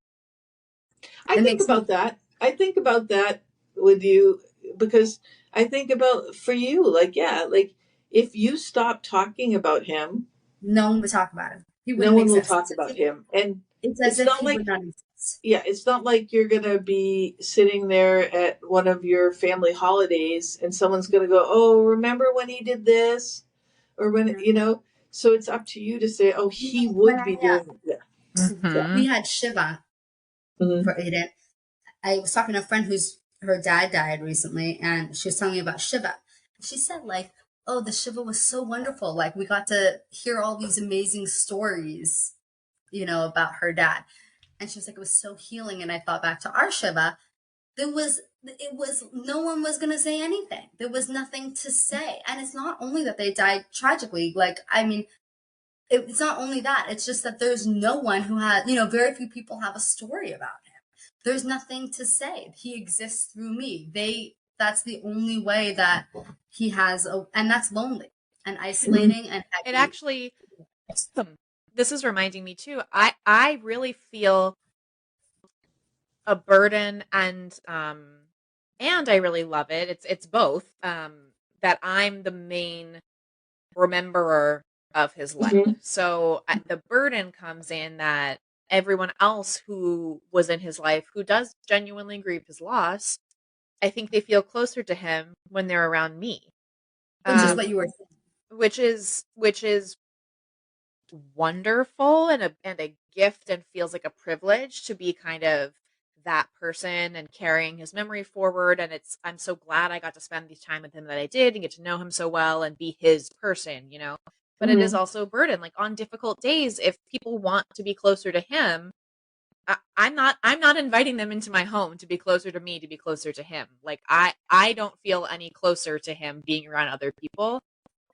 I think about that with you, because I think about for you, like if you stop talking about him, no one would talk about him. No one will talk about him, and it's not like it's not like you're gonna be sitting there at one of your family holidays and someone's gonna go, oh, remember when he did this, or when So it's up to you to say, oh, he would be doing that. Mm-hmm. We had Shiva for Aiden. I was talking to a friend her dad died recently, and she was telling me about Shiva. She said, like, oh, the Shiva was so wonderful. Like, we got to hear all these amazing stories, about her dad. And she was like, it was so healing. And I thought back to our Shiva. It was no one was going to say anything. There was nothing to say. And it's not only that they died tragically. Like, I mean, it's not only that. It's just that there's no one who had, very few people have a story about him. There's nothing to say. He exists through me. That's the only way that he has, and that's lonely and isolating. And it actually, this is reminding me too. I really feel a burden, and I really love it. It's both. That I'm the main rememberer of his life. So the burden comes in that everyone else who was in his life, who does genuinely grieve his loss, I think they feel closer to him when they're around me. Which is what you were saying. Which is wonderful and a gift, and feels like a privilege to be kind of that person and carrying his memory forward. And I'm so glad I got to spend the time with him that I did and get to know him so well and be his person, But it is also a burden. Like on difficult days, if people want to be closer to him, I'm not inviting them into my home to be closer to me, to be closer to him. Like I don't feel any closer to him being around other people.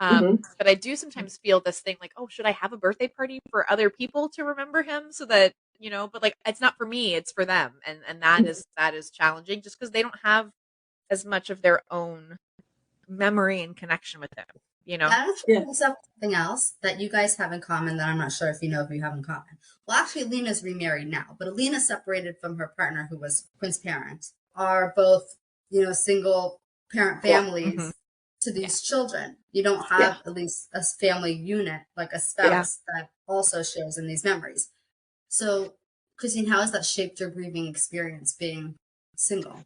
But I do sometimes feel this thing like, oh, should I have a birthday party for other people to remember him so that, but like, it's not for me, it's for them. And that is challenging just because they don't have as much of their own memory and connection with him, That brings up something else that you guys have in common that I'm not sure if you have in common. Well, actually, Alina's remarried now, but Alina separated from her partner who was Quinn's parents, are both, single parent families to these children. You don't have at least a family unit, like a spouse that also shares in these memories. So, Christine, how has that shaped your grieving experience being single?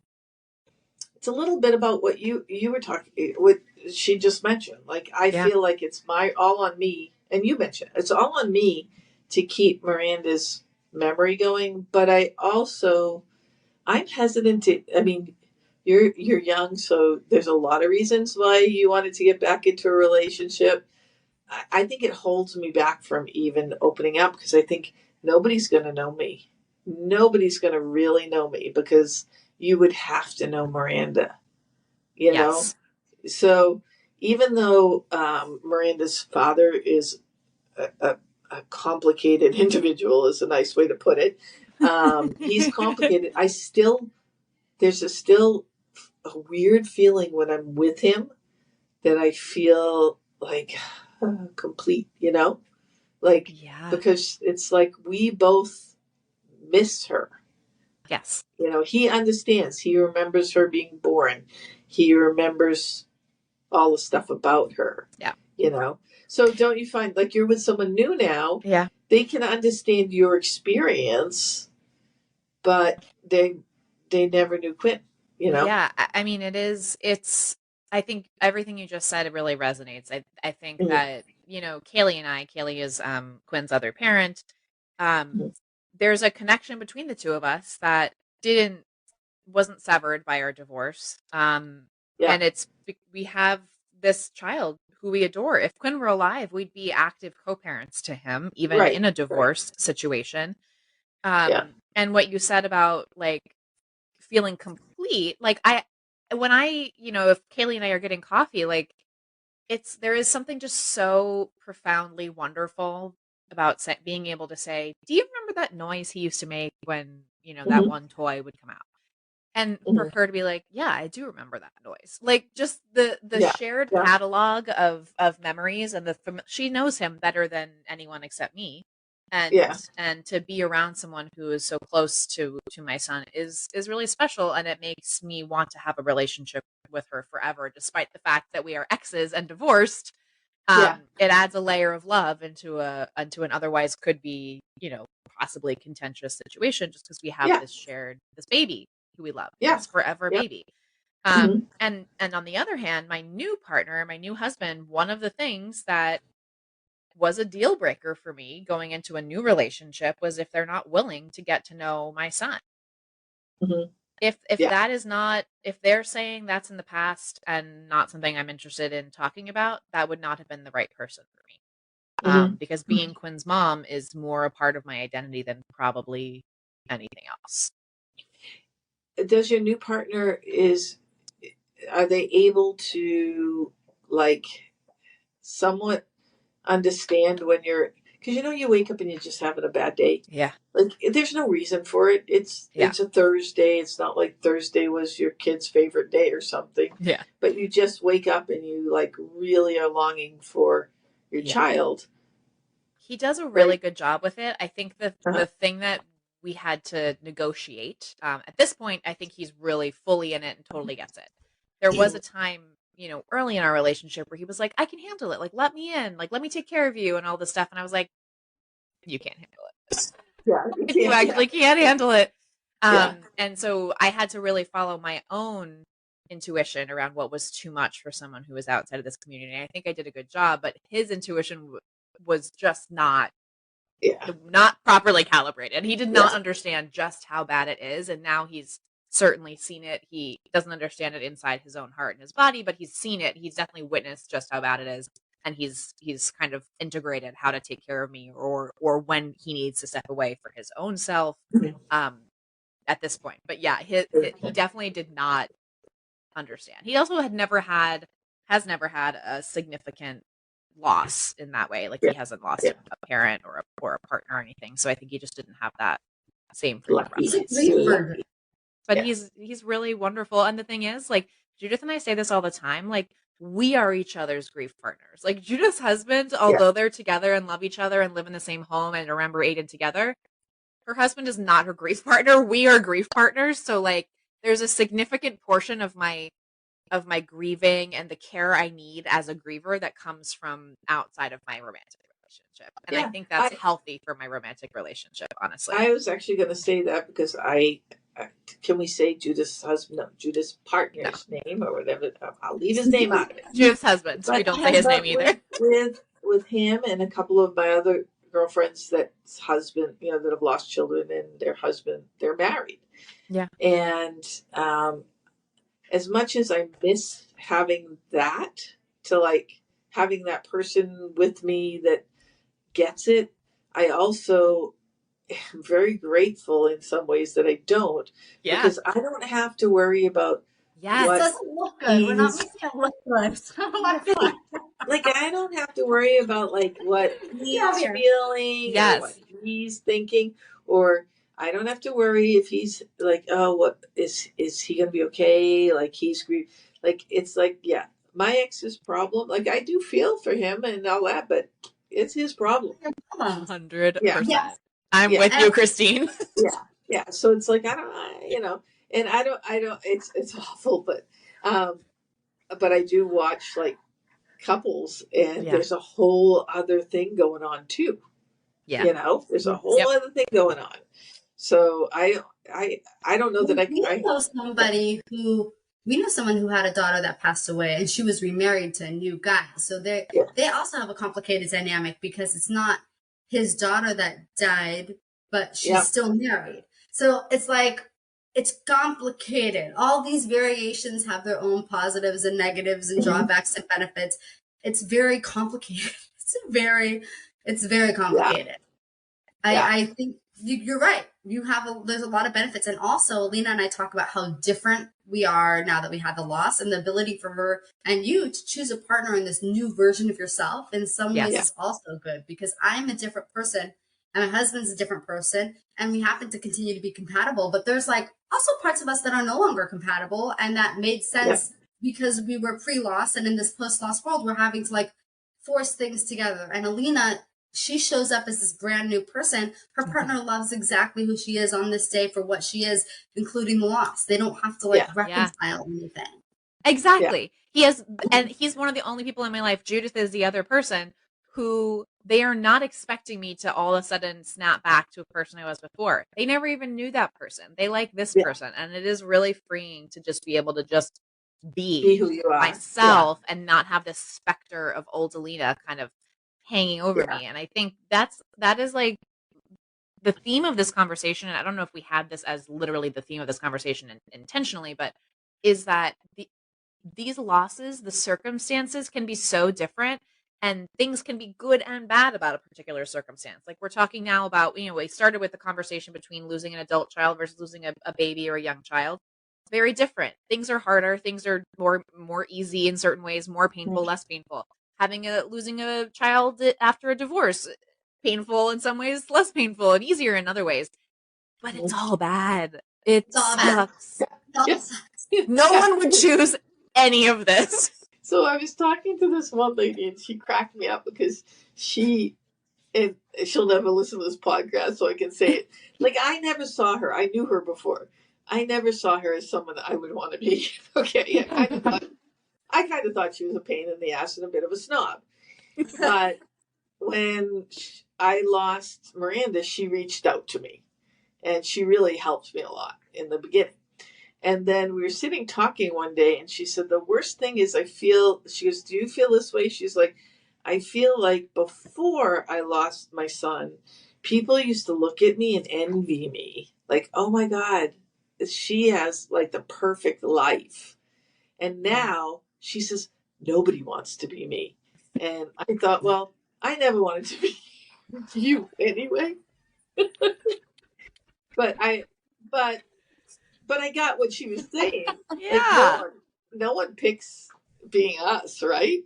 It's a little bit about what you were talking, what she just mentioned. Like, I feel like it's all on me, and you mentioned it's all on me to keep Miranda's memory going. But I'm hesitant to. I mean, you're young, so there's a lot of reasons why you wanted to get back into a relationship. I think it holds me back from even opening up because I think nobody's going to know me. Nobody's going to really know me because you would have to know Miranda you know? So even though Miranda's father is a complicated individual, is a nice way to put it. He's complicated. There's still a weird feeling when I'm with him that I feel like complete, you know? Like, because it's like we both miss her. Yes. You know, he understands. He remembers her being born. He remembers all the stuff about her. Yeah. You know? So don't you find, like, you're with someone new now? Yeah. They can understand your experience, but they never knew Quinn, you know? Yeah. I mean, I think everything you just said, it really resonates. I think that, you know, Kaylee is Quinn's other parent. There's a connection between the two of us that wasn't severed by our divorce. And we have this child who we adore. If Quinn were alive, we'd be active co-parents to him, even in a divorce situation. And what you said about like feeling complete, like if Kaylee and I are getting coffee, like there is something just so profoundly wonderful about being able to say, do you remember that noise he used to make when, that one toy would come out? And for her to be like, yeah, I do remember that noise. Like just the shared catalog of memories, and she knows him better than anyone except me. And to be around someone who is so close to my son is really special. And it makes me want to have a relationship with her forever, despite the fact that we are exes and divorced. It adds a layer of love into an otherwise could be, possibly contentious situation, just because we have this baby who we love, this forever baby. And on the other hand, my new partner, my new husband, one of the things that was a deal breaker for me going into a new relationship was if they're not willing to get to know my son. If that is not, if they're saying that's in the past and not something I'm interested in talking about, that would not have been the right person for me. Because being Quinn's mom is more a part of my identity than probably anything else. Does your new partner are they able to like somewhat understand when because you wake up and you're just having a bad day. Yeah. Like there's no reason for it. It's a Thursday. It's not like Thursday was your kid's favorite day or something. Yeah. But you just wake up and you like really are longing for your child. He does a really good job with it. I think the thing that we had to negotiate at this point, I think he's really fully in it and totally gets it. There was a time, early in our relationship where he was like, I can handle it. Like, let me in. Like, let me take care of you and all this stuff. And I was like, you can't handle it. You actually can't handle it. And so I had to really follow my own intuition around what was too much for someone who was outside of this community. And I think I did a good job, but his intuition was just not properly calibrated. He did not understand just how bad it is. And now he's certainly seen it. He doesn't understand it inside his own heart and his body, but he's seen it. He's definitely witnessed just how bad it is. And he's kind of integrated how to take care of me or when he needs to step away for his own self at this point. But yeah, he definitely did not understand. He also has never had a significant loss in that way. Like he hasn't lost a parent or a partner or anything. So I think he just didn't have that same process. But he's really wonderful. And the thing is, like, Judith and I say this all the time, like, we are each other's grief partners. Like Judith's husband, although they're together and love each other and live in the same home and remember Aiden together, her husband is not her grief partner. We are grief partners. So like there's a significant portion of my grieving and the care I need as a griever that comes from outside of my romantic relationship. And I think that's healthy for my romantic relationship, honestly. I was actually going to say that because can we say Judith's husband, no, Judith's partner's name or whatever? I'll leave his name out of it. Judith's husband. We don't say his name either. With him and a couple of my other girlfriends that's husband, that have lost children and their husband, they're married. Yeah. And as much as I miss having that, to like having that person with me that gets it, I also am very grateful in some ways that I don't. Yeah. Because I don't have to worry about Yes. It doesn't look good. We're not making it look good. Like, I don't have to worry about like what he's feeling or what he's thinking, or I don't have to worry if he's like, oh, what is he gonna be okay? Like he's like, it's like, yeah, my ex's problem. Like, I do feel for him and all that, but it's his problem. 100%. Yes. I'm with you, Christine. Yeah. So it's like, I don't, and I don't, it's awful, but I do watch like couples, and there's a whole other thing going on too. Yeah. There's a whole other thing going on. So I don't know that we know someone who had a daughter that passed away, and she was remarried to a new guy. So they also have a complicated dynamic, because it's not his daughter that died, but she's still married. So it's like, it's complicated. All these variations have their own positives and negatives and drawbacks and benefits. It's very complicated. It's very complicated. I think you're right. There's a lot of benefits. And also, Alina and I talk about how different we are now that we had the loss, and the ability for her and you to choose a partner in this new version of yourself in some ways is also good, because I'm a different person and my husband's a different person, and we happen to continue to be compatible. But there's like also parts of us that are no longer compatible, and that made sense because we were pre-loss, and in this post-loss world, we're having to like force things together. And Alina, she shows up as this brand new person. Her partner loves exactly who she is on this day for what she is, including the loss. They don't have to like reconcile anything. Exactly. He has, and he's one of the only people in my life. Judith is the other person who they are not expecting me to all of a sudden snap back to a person I was before. They never even knew that person. They like this person. And it is really freeing to just be able to just be who you are, myself, and not have this specter of old Alina kind of hanging over me. And I think that is like the theme of this conversation. And I don't know if we had this as literally the theme of this conversation intentionally, but is that these losses, the circumstances can be so different, and things can be good and bad about a particular circumstance. Like we're talking now about, we started with the conversation between losing an adult child versus losing a baby or a young child. It's very different. Things are harder. Things are more easy in certain ways, more painful, less painful. Losing a child after a divorce, painful in some ways, less painful, and easier in other ways. But it's all bad. It sucks. No one would choose any of this. So I was talking to this one lady, and she cracked me up because she'll never listen to this podcast, so I can say it. Like, I never saw her. I knew her before. I never saw her as someone that I would want to be. Okay, I kind of thought she was a pain in the ass and a bit of a snob. But when I lost Miranda, she reached out to me, and she really helped me a lot in the beginning. And then we were sitting talking one day, and she said, the worst thing is she goes, do you feel this way? She's like, I feel like before I lost my son, people used to look at me and envy me. Like, oh my God, she has like the perfect life. And now she says, nobody wants to be me. And I thought, well, I never wanted to be you anyway. But I got what she was saying. Yeah. Like, no one picks being us, right?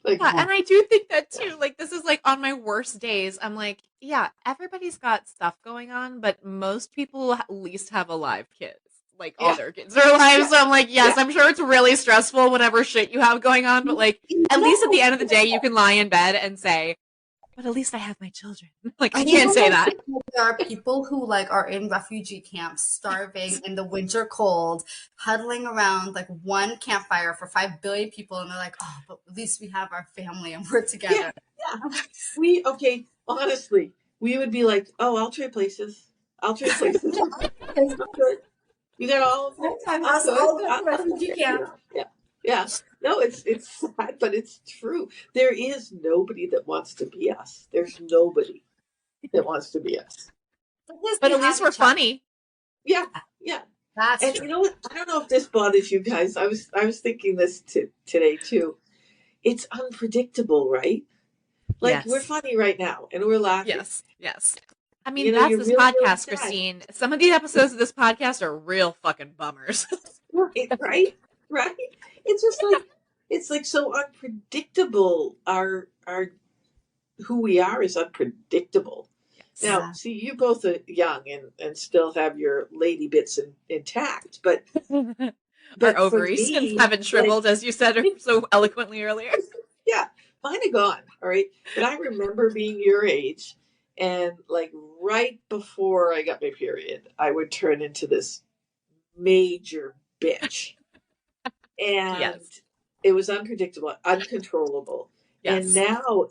Like, and I do think that too. Like, this is like on my worst days, I'm like, yeah, everybody's got stuff going on, but most people at least have alive kids. Like, all their kids are alive. So I'm like, yes, I'm sure it's really stressful, whatever shit you have going on. But like, at least at the end of the day, you can lie in bed and say, but at least I have my children. Like, I can't say that. There are people who like are in refugee camps, starving in the winter cold, huddling around like one campfire for 5 billion people, and they're like, oh, but at least we have our family and we're together. Honestly, we would be like, oh, I'll trade places. You got all of them. Us all go to refugee camp. Yeah. No, it's sad, but it's true. There is nobody that wants to be us. There's nobody that wants to be us. But at least we're funny. Yeah. That's and true. You know what? I don't know if this bothers you guys. I was thinking this today too. It's unpredictable, right? Like, we're funny right now, and we're laughing. Yes. I mean, that's this podcast, Christine. Some of these episodes of this podcast are real fucking bummers. Right? Right? It's just like, it's like so unpredictable. Our who we are is unpredictable. Yes. Now, see, you both are young and still have your lady bits intact, but Our for ovaries me, haven't shriveled, like, as you said so eloquently earlier. yeah, mine are gone. All right. But I remember being your age, and like right before I got my period, I would turn into this major bitch. And Yes. it was unpredictable, uncontrollable. Yes. And now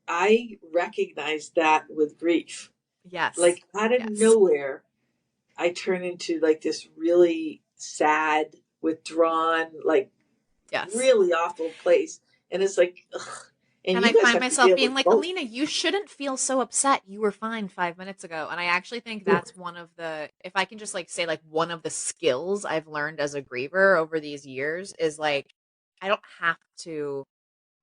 I recognize that with grief. Yes. Like out of nowhere, I turn into like this really sad, withdrawn, like really awful place. And it's like, ugh. And you I guys find have to myself deal being with like, both. Alina, you shouldn't feel so upset. You were fine 5 minutes ago. And I actually think that's one of the, if I can just like say like one of the skills I've learned as a griever over these years is like, I don't have to,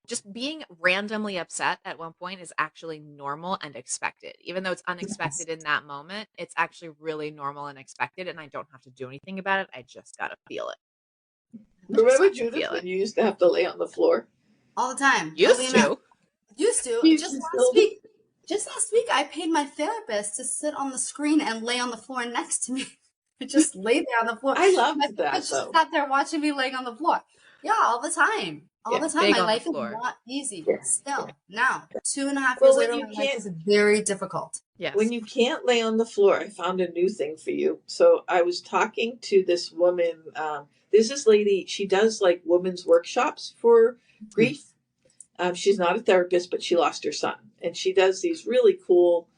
just being randomly upset at one point is actually normal and expected. Even though it's unexpected in that moment, it's actually really normal and expected. And I don't have to do anything about it. I just got to feel it. Remember, Judith, when you used to have to lay on the floor? All the time. Used to. Just last week, I paid my therapist to sit on the screen and lay on the floor next to me. I just lay there on the floor. I loved my that, therapist though. just sat there watching me laying on the floor. Yeah, all the time. All the time. My life is not easy. Still, now, 2.5 years later, my life is very difficult. Yes. When you can't lay on the floor, I found a new thing for you. So I was talking to this woman. There's this lady, she does like women's workshops for grief. She's not a therapist, but she lost her son. And she does these really cool,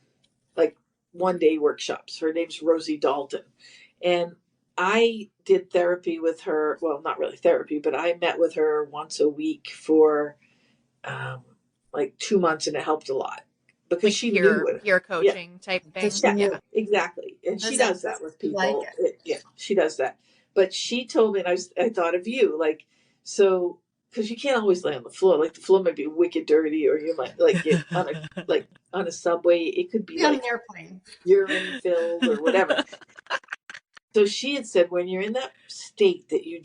like, one-day workshops. Her name's Rosie Dalton. And I did therapy with her. Well, not really therapy, but I met with her once a week for like 2 months, and it helped a lot. Because like she knew it. Peer coaching type thing. Yeah, exactly. And she does that with people. She does that. But she told me, and I thought of you, like, so, because you can't always lay on the floor. Like the floor might be wicked dirty, or you might like get on a subway. It could be like on an airplane, urine filled or whatever. So she had said, when you're in that state that you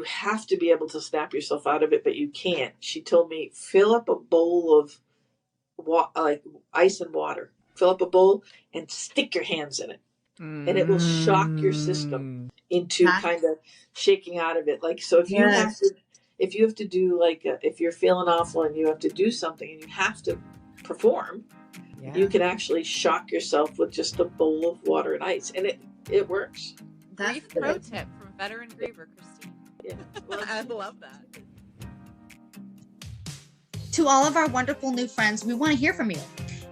have to be able to snap yourself out of it, but you can't. She told me, fill up a bowl of like ice and water. Fill up a bowl and stick your hands in it, and it will shock your system into kind of shaking out of it. Like, so if you have to do like if you're feeling awful and you have to do something and you have to perform, you can actually shock yourself with just a bowl of water and ice, and it works. Brief pro tip from veteran griever Christine. Yeah, I love that. To all of our wonderful new friends, we want to hear from you.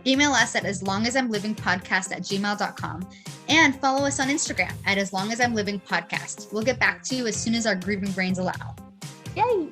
Email us at aslongasimlivingpodcast@gmail.com and follow us on Instagram at aslongasimlivingpodcast. We'll get back to you as soon as our grieving brains allow. Yay!